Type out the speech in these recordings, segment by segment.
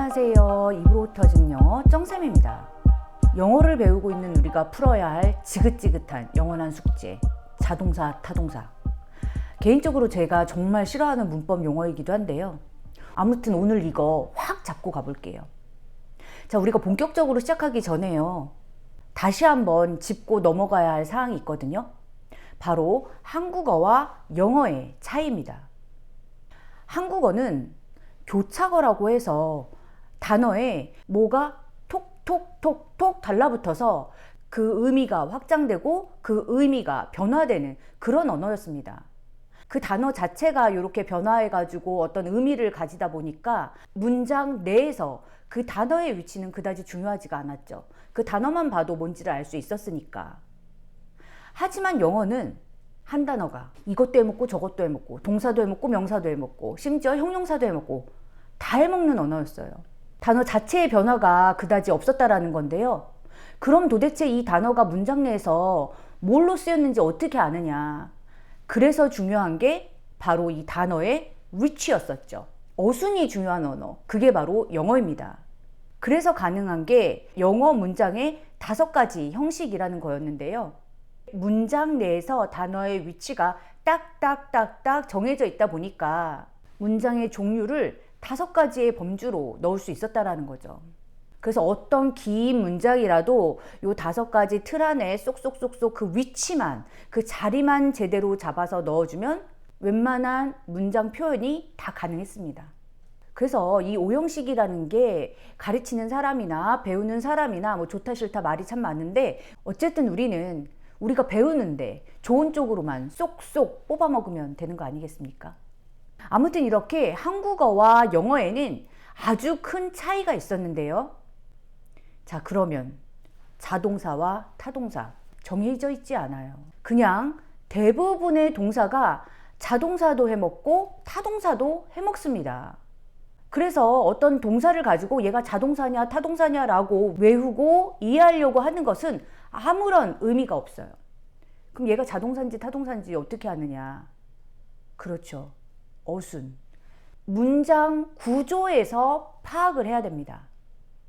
안녕하세요. 입으로 터지는 영어 정쌤입니다. 영어를 배우고 있는 우리가 풀어야 할 지긋지긋한 영원한 숙제, 자동사, 타동사. 개인적으로 제가 정말 싫어하는 문법 용어이기도 한데요. 아무튼 오늘 이거 확 잡고 가볼게요. 자, 우리가 본격적으로 시작하기 전에요. 다시 한번 짚고 넘어가야 할 사항이 있거든요. 바로 한국어와 영어의 차이입니다. 한국어는 교차어라고 해서 단어에 뭐가 톡톡톡톡 달라붙어서 그 의미가 확장되고 그 의미가 변화되는 그런 언어였습니다. 그 단어 자체가 이렇게 변화해가지고 어떤 의미를 가지다 보니까 문장 내에서 그 단어의 위치는 그다지 중요하지가 않았죠. 그 단어만 봐도 뭔지를 알 수 있었으니까. 하지만 영어는 한 단어가 이것도 해먹고 저것도 해먹고 동사도 해먹고 명사도 해먹고 심지어 형용사도 해먹고 다 해먹는 언어였어요. 단어 자체의 변화가 그다지 없었다라는 건데요. 그럼 도대체 이 단어가 문장 내에서 뭘로 쓰였는지 어떻게 아느냐. 그래서 중요한 게 바로 이 단어의 위치였었죠. 어순이 중요한 언어. 그게 바로 영어입니다. 그래서 가능한 게 영어 문장의 5가지 형식이라는 거였는데요. 문장 내에서 단어의 위치가 딱딱딱딱 정해져 있다 보니까 문장의 종류를 5가지의 범주로 넣을 수 있었다라는 거죠. 그래서 어떤 긴 문장이라도 요 5가지 틀 안에 쏙쏙쏙쏙 그 위치만, 그 자리만 제대로 잡아서 넣어주면 웬만한 문장 표현이 다 가능했습니다. 그래서 이 5형식이라는 게 가르치는 사람이나 배우는 사람이나 뭐 좋다 싫다 말이 참 많은데 어쨌든 우리가 배우는데 좋은 쪽으로만 쏙쏙 뽑아 먹으면 되는 거 아니겠습니까? 아무튼 이렇게 한국어와 영어에는 아주 큰 차이가 있었는데요. 자, 그러면 자동사와 타동사 정해져 있지 않아요. 그냥 대부분의 동사가 자동사도 해먹고 타동사도 해먹습니다. 그래서 어떤 동사를 가지고 얘가 자동사냐 타동사냐 라고 외우고 이해하려고 하는 것은 아무런 의미가 없어요. 그럼 얘가 자동사인지 타동사인지 어떻게 아느냐? 그렇죠. 어순. 문장 구조에서 파악을 해야 됩니다.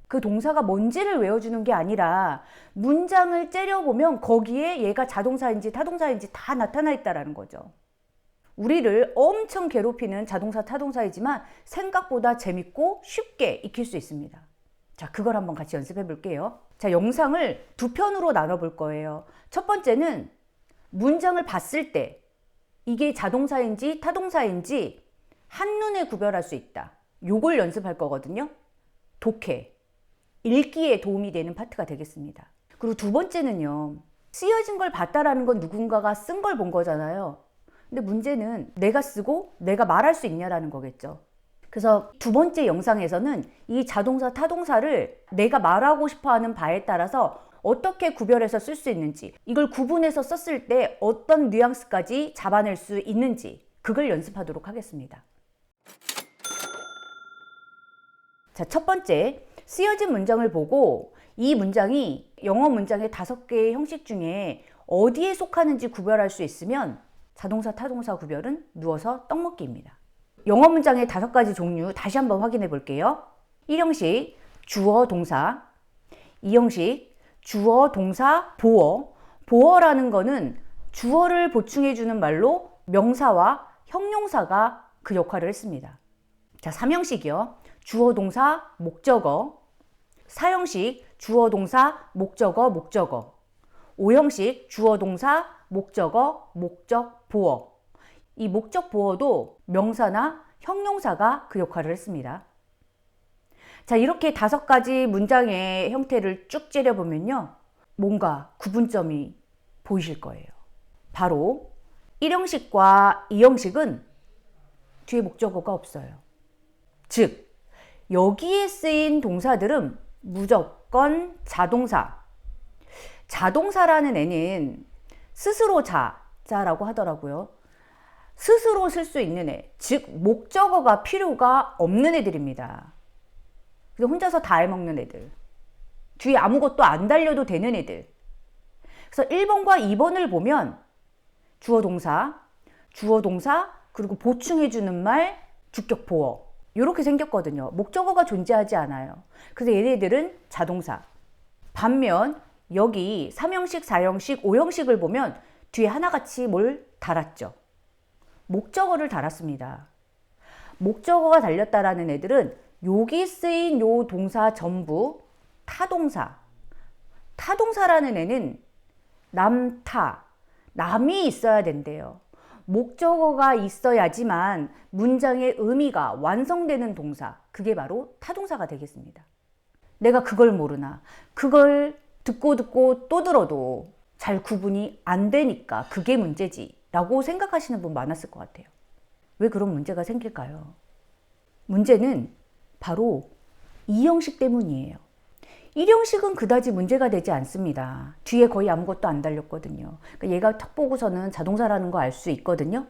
그 동사가 뭔지를 외워주는 게 아니라 문장을 째려보면 거기에 얘가 자동사인지 타동사인지 다 나타나 있다는 거죠. 우리를 엄청 괴롭히는 자동사 타동사이지만 생각보다 재밌고 쉽게 익힐 수 있습니다. 자, 그걸 한번 같이 연습해 볼게요. 자, 영상을 2편으로 나눠 볼 거예요. 첫 번째는 문장을 봤을 때 이게 자동사인지 타동사인지 한눈에 구별할 수 있다. 요걸 연습할 거거든요. 독해, 읽기에 도움이 되는 파트가 되겠습니다. 그리고 두 번째는요. 쓰여진 걸 봤다라는 건 누군가가 쓴 걸 본 거잖아요. 근데 문제는 내가 쓰고 내가 말할 수 있냐라는 거겠죠. 그래서 두 번째 영상에서는 이 자동사, 타동사를 내가 말하고 싶어하는 바에 따라서 어떻게 구별해서 쓸 수 있는지, 이걸 구분해서 썼을 때 어떤 뉘앙스까지 잡아낼 수 있는지 그걸 연습하도록 하겠습니다. 자, 첫 번째, 쓰여진 문장을 보고 이 문장이 영어 문장의 5개의 형식 중에 어디에 속하는지 구별할 수 있으면 자동사, 타동사 구별은 누워서 떡먹기입니다. 영어 문장의 5가지 종류 다시 한번 확인해 볼게요. 1형식, 주어, 동사. 2형식, 주어, 동사, 보어. 보어라는 거는 주어를 보충해주는 말로 명사와 형용사가 그 역할을 했습니다. 자, 3형식이요. 주어, 동사, 목적어. 4형식, 주어, 동사, 목적어, 목적어. 5형식, 주어, 동사, 목적어, 목적, 보어. 이 목적, 보어도 명사나 형용사가 그 역할을 했습니다. 자, 이렇게 5가지 문장의 형태를 쭉 째려보면요. 뭔가 구분점이 보이실 거예요. 바로 1형식과 2형식은 뒤에 목적어가 없어요. 즉, 여기에 쓰인 동사들은 무조건 자동사. 자동사라는 애는 스스로 자라고 하더라고요. 스스로 쓸 수 있는 애, 즉 목적어가 필요가 없는 애들입니다. 그래서 혼자서 다 해먹는 애들, 뒤에 아무것도 안 달려도 되는 애들. 그래서 1번과 2번을 보면 주어 동사, 그리고 보충해주는 말, 주격 보어. 이렇게 생겼거든요. 목적어가 존재하지 않아요. 그래서 얘네들은 자동사. 반면 여기 3형식, 4형식, 5형식을 보면 뒤에 하나같이 뭘 달았죠. 목적어를 달았습니다. 목적어가 달렸다라는 애들은 여기 쓰인 요 동사 전부 타동사. 타동사라는 애는 남타, 남이 있어야 된대요. 목적어가 있어야지만 문장의 의미가 완성되는 동사, 그게 바로 타동사가 되겠습니다. 내가 그걸 모르나, 그걸 듣고 또 들어도 잘 구분이 안 되니까 그게 문제지 라고 생각하시는 분 많았을 것 같아요. 왜 그런 문제가 생길까요? 문제는 바로 2형식 때문이에요. 1형식은 그다지 문제가 되지 않습니다. 뒤에 거의 아무것도 안 달렸거든요. 그러니까 얘가 탁 보고서는 자동사라는 거 알 수 있거든요.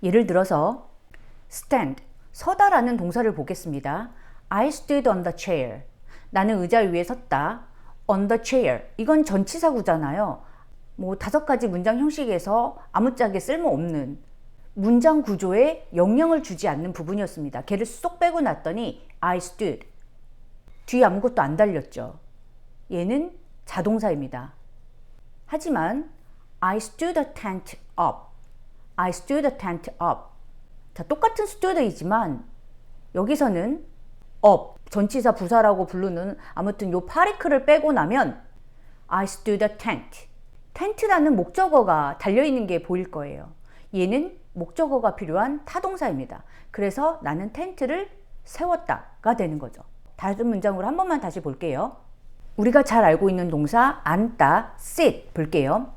예를 들어서 stand, 서다라는 동사를 보겠습니다. I stood on the chair. 나는 의자 위에 섰다. on the chair. 이건 전치사구잖아요. 뭐 5가지 문장 형식에서 아무짝에 쓸모없는 문장 구조에 영향을 주지 않는 부분이었습니다. 걔를 쏙 빼고 났더니 I stood. 뒤에 아무것도 안 달렸죠. 얘는 자동사입니다. 하지만 I stood a tent up. I stood a tent up. 자, 똑같은 stoo드이지만 여기서는 up, 전치사 부사라고 부르는 아무튼 요 파리크를 빼고 나면 I stood a tent. 텐트라는 목적어가 달려있는 게 보일 거예요. 얘는 목적어가 필요한 타동사입니다. 그래서 나는 텐트를 세웠다가 되는 거죠. 다른 문장으로 한 번만 다시 볼게요. 우리가 잘 알고 있는 동사 앉다, sit 볼게요.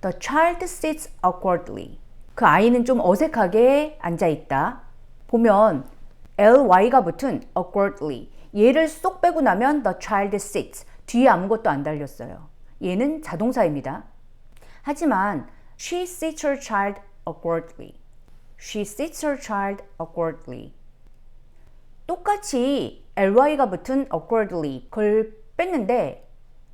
The child sits awkwardly. 그 아이는 좀 어색하게 앉아있다. 보면 ly가 붙은 awkwardly. 얘를 쏙 빼고 나면 the child sits. 뒤에 아무것도 안 달렸어요. 얘는 자동사입니다. 하지만 she sits her child awkwardly. She sits her child awkwardly. 똑같이 ly가 붙은 awkwardly 그걸 뺐는데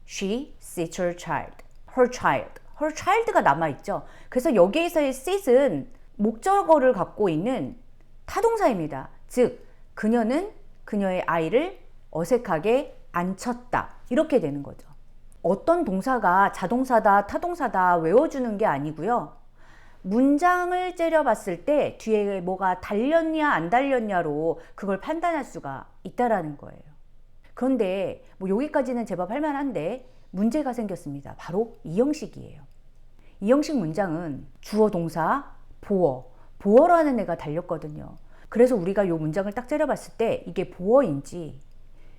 she sits her child, her child, her child가 남아있죠. 그래서 여기에서의 sit은 목적어를 갖고 있는 타동사입니다. 즉 그녀는 그녀의 아이를 어색하게 앉혔다 이렇게 되는 거죠. 어떤 동사가 자동사다 타동사다 외워주는 게 아니고요. 문장을 째려봤을 때 뒤에 뭐가 달렸냐 안 달렸냐로 그걸 판단할 수가 있다라는 거예요. 그런데 뭐 여기까지는 제법 할만한데 문제가 생겼습니다. 바로 2형식이에요. 2형식 문장은 주어 동사 보어라는 애가 달렸거든요. 그래서 우리가 이 문장을 딱 째려봤을 때 이게 보어인지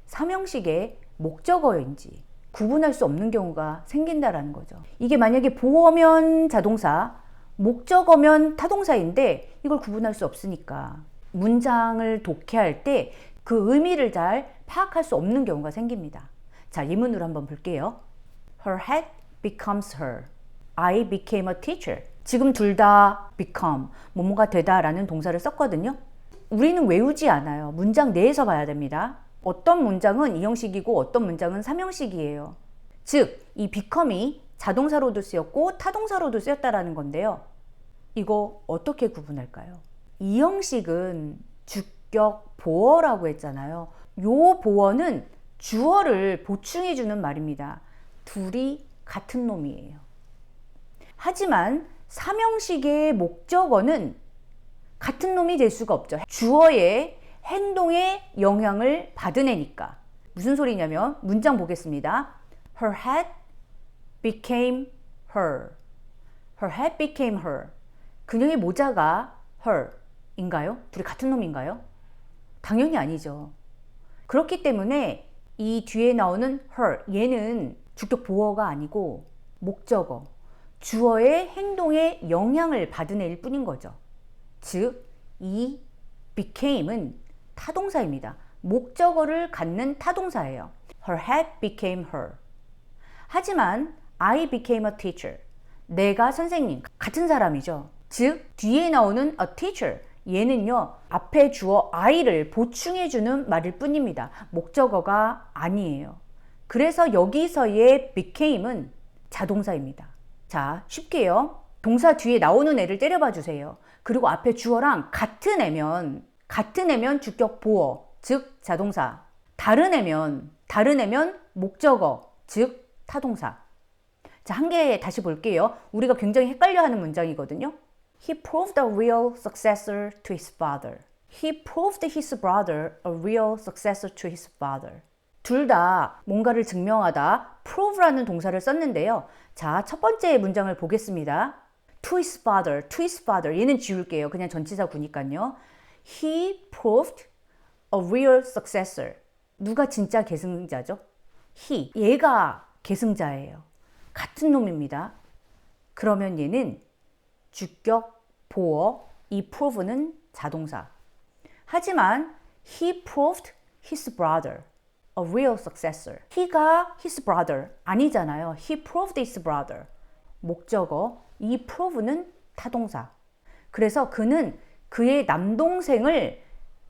3형식의 목적어인지 구분할 수 없는 경우가 생긴다라는 거죠. 이게 만약에 보어면 자동사, 목적어면 타동사인데 이걸 구분할 수 없으니까 문장을 독해할 때 그 의미를 잘 파악할 수 없는 경우가 생깁니다. 자, 예문으로 한번 볼게요. Her hat becomes her. I became a teacher. 지금 둘 다 become, 뭐뭐가 되다 라는 동사를 썼거든요. 우리는 외우지 않아요. 문장 내에서 봐야 됩니다. 어떤 문장은 2형식이고 어떤 문장은 3형식이에요. 즉, 이 become이 자동사로도 쓰였고 타동사로도 쓰였다라는 건데요. 이거 어떻게 구분할까요? 2형식은 주격 보어라고 했잖아요. 요 보어는 주어를 보충해주는 말입니다. 둘이 같은 놈이에요. 하지만 3형식의 목적어는 같은 놈이 될 수가 없죠. 주어의 행동에 영향을 받은 애니까. 무슨 소리냐면 문장 보겠습니다. Her hat became her. Her hat became her. 그녀의 모자가 her인가요? 둘이 같은 놈인가요? 당연히 아니죠. 그렇기 때문에 이 뒤에 나오는 her, 얘는 주격 보어가 아니고 목적어, 주어의 행동에 영향을 받은 애일 뿐인 거죠. 즉, 이 became은 타동사입니다. 목적어를 갖는 타동사예요. Her hat became her. 하지만 I became a teacher. 내가 선생님, 같은 사람이죠. 즉, 뒤에 나오는 a teacher. 얘는요, 앞에 주어 I를 보충해주는 말일 뿐입니다. 목적어가 아니에요. 그래서 여기서의 became은 자동사입니다. 자, 쉽게요. 동사 뒤에 나오는 애를 때려봐 주세요. 그리고 앞에 주어랑 같은 애면 같은 애면 주격 보어, 즉 자동사. 다른 애면 목적어, 즉 타동사. 자, 한 개 다시 볼게요. 우리가 굉장히 헷갈려하는 문장이거든요. He proved a real successor to his father. He proved his brother a real successor to his father. 둘 다 뭔가를 증명하다 prove라는 동사를 썼는데요. 자, 첫 번째 문장을 보겠습니다. To his father. 얘는 지울게요. 그냥 전치사 구니까요. He proved a real successor. 누가 진짜 계승자죠? He. 얘가 계승자예요. 같은 놈입니다. 그러면 얘는 주격, 보어, 이 prove는 자동사. 하지만 he proved his brother a real successor. he가 his brother 아니잖아요. he proved his brother. 목적어, 이 prove는 타동사. 그래서 그는 그의 남동생을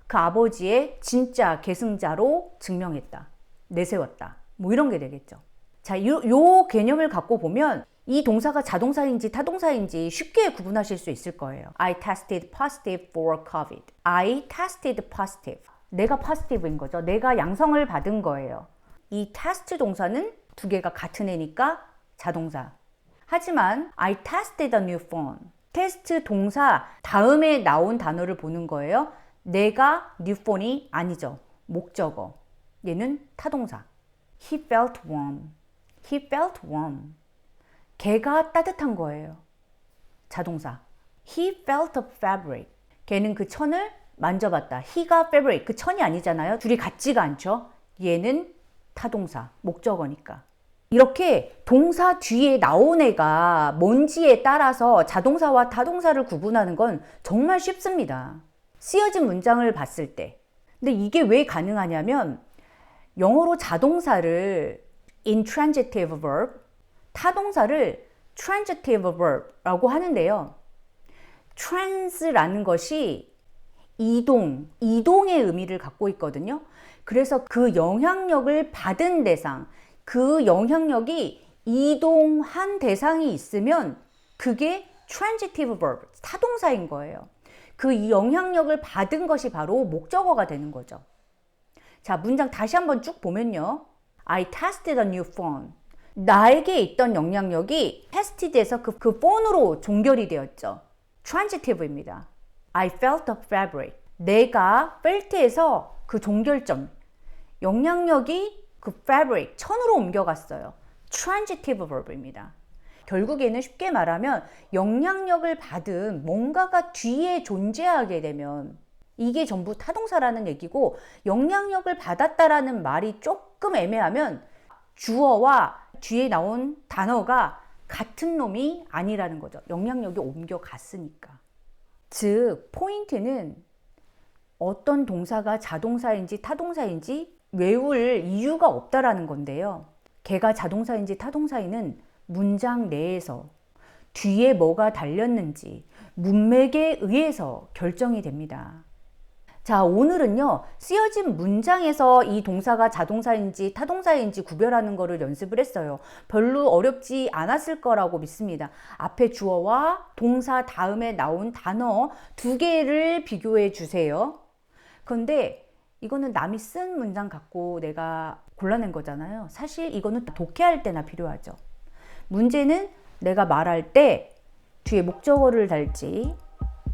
그 아버지의 진짜 계승자로 증명했다. 내세웠다. 뭐 이런 게 되겠죠. 자, 요 개념을 갖고 보면 이 동사가 자동사인지 타동사인지 쉽게 구분하실 수 있을 거예요. I tested positive for COVID. I tested positive. 내가 positive인 거죠. 내가 양성을 받은 거예요. 이 test 동사는 두 개가 같은 애니까 자동사. 하지만 I tested a new phone. 테스트 동사 다음에 나온 단어를 보는 거예요. 내가 new phone이 아니죠. 목적어. 얘는 타동사. He felt warm. He felt warm. 걔가 따뜻한 거예요. 자동사. He felt a fabric. 걔는 그 천을 만져봤다. he가 fabric. 그 천이 아니잖아요. 둘이 같지가 않죠. 얘는 타동사. 목적어니까. 이렇게 동사 뒤에 나온 애가 뭔지에 따라서 자동사와 타동사를 구분하는 건 정말 쉽습니다. 쓰여진 문장을 봤을 때. 근데 이게 왜 가능하냐면 영어로 자동사를 intransitive verb, 타동사를 transitive verb라고 하는데요. trans라는 것이 이동의 의미를 갖고 있거든요. 그래서 그 영향력을 받은 대상, 그 영향력이 이동한 대상이 있으면 그게 transitive verb, 타동사인 거예요. 그 영향력을 받은 것이 바로 목적어가 되는 거죠. 자, 문장 다시 한번 쭉 보면요. I tested a new phone. 나에게 있던 영향력이 tested에서 그 phone으로 종결이 되었죠. transitive입니다. I felt a fabric. 내가 felt에서 그 종결점, 영향력이 그 fabric, 천으로 옮겨갔어요. transitive verb입니다. 결국에는 쉽게 말하면 영향력을 받은 뭔가가 뒤에 존재하게 되면 이게 전부 타동사라는 얘기고, 영향력을 받았다라는 말이 조금 애매하면 주어와 뒤에 나온 단어가 같은 놈이 아니라는 거죠. 영향력이 옮겨갔으니까. 즉, 포인트는 어떤 동사가 자동사인지 타동사인지 외울 이유가 없다라는 건데요. 걔가 자동사인지 타동사인은 문장 내에서 뒤에 뭐가 달렸는지 문맥에 의해서 결정이 됩니다. 자, 오늘은요, 쓰여진 문장에서 이 동사가 자동사인지 타동사인지 구별하는 거를 연습을 했어요. 별로 어렵지 않았을 거라고 믿습니다. 앞에 주어와 동사 다음에 나온 단어 두 개를 비교해 주세요. 그런데 이거는 남이 쓴 문장 갖고 내가 골라낸 거잖아요. 사실 이거는 독해할 때나 필요하죠. 문제는 내가 말할 때 뒤에 목적어를 달지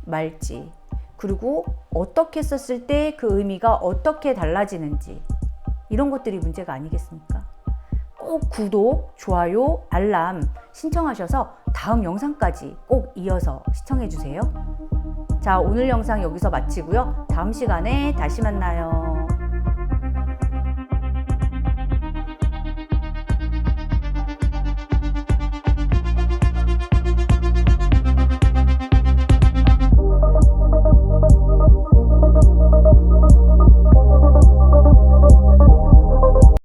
말지, 그리고 어떻게 썼을 때 그 의미가 어떻게 달라지는지, 이런 것들이 문제가 아니겠습니까? 꼭 구독, 좋아요, 알람 신청하셔서 다음 영상까지 꼭 이어서 시청해 주세요. 자, 오늘 영상 여기서 마치고요. 다음 시간에 다시 만나요.